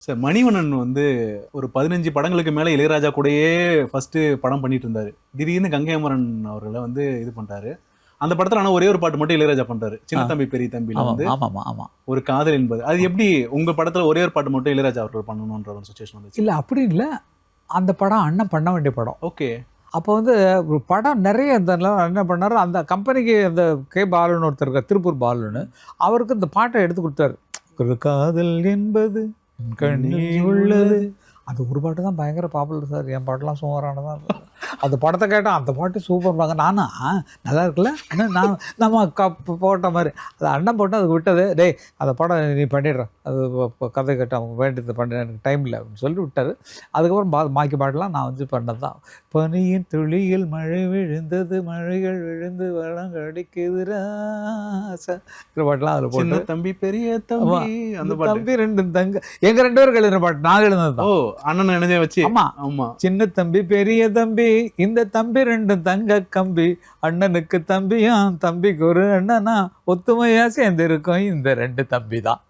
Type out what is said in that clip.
Sir Manivannan வந்து ஒரு 15 படங்களுக்கு மேல இளையராஜா கூடயே ஃபர்ஸ்ட் படம் பண்ணிட்டு இருந்தாரு. திடீர்னு கங்கை அமரன் அவர்கள வந்து இது பண்றாரு. அந்த படத்துல ஆனா ஒரே ஒரு பாட்டு மட்டும் இளையராஜா பண்றாரு. சின்ன தம்பி பெரிய தம்பில ஆமாம் வந்து ஆமாம் ஆமாம். ஒரு காதல் என்பது. அது எப்படி உங்க படத்துல ஒரே ஒரு பாட்டு மட்டும் இளையராஜா அவர்கள் பண்ணணும்ன்ற ஒரு சிச்சுவேஷன் வந்துச்சு? இல்லை அப்படி இல்லை, அந்த படம் அண்ணன் பண்ண வேண்டிய படம். ஓகே. அப்போ வந்து ஒரு படம் நிறைய இந்த என்ன பண்ணாரு, அந்த கம்பெனிக்கு அந்த கே பாலுன்னு ஒருத்தர் இருக்கார், திருப்பூர் பாலுன்னு, அவருக்கு இந்த பாட்டை எடுத்து கொடுத்தாரு. ஒரு காதல் என்பது என் கண்ணில் உள்ளது. அந்த ஒரு பாட்டு தான் பயங்கர பாப்புலர் சார். என் பாட்டெலாம் சுமாரானதான் இருக்கும். அந்த படத்தை கேட்டால் அந்த பாட்டு சூப்பர் பாங்க. நானும் நல்லா இருக்குல்ல நான் நம்ம போட்ட மாதிரி அது அண்ணன் போட்டு அதுக்கு விட்டது. டேய் அந்த படம் நீ பண்ணிடுறேன், அது கதை கேட்ட அவங்க வேண்டியது பண்ண எனக்கு டைம் இல்லை அப்படின்னு சொல்லி விட்டார். அதுக்கப்புறம் பாக்கி பாட்டெலாம் நான் வந்து பண்ணது தான். பனியின் துளியில் மழை விழுந்தது, மழைகள் விழுந்து வளங்க அடிக்குது ராசா பாட்டெலாம் அதில் போட்டு தம்பி பெரிய தம்பி அந்த பாட்டு. தம்பி ரெண்டு தங்க எங்க 2 பேருக்கு எழுதுன பாட்டு, நான் எழுதுனது தான். ஓ அண்ணன் நினைஞ்ச வச்சு. ஆமா ஆமா. சின்ன தம்பி பெரிய தம்பி, இந்த தம்பி 2 தங்க கம்பி, அண்ணனுக்கு தம்பியா தம்பிக்கு ஒரு அண்ணனா, ஒத்துமையா சேர்ந்து இருக்கும் இந்த 2 தம்பி தான்.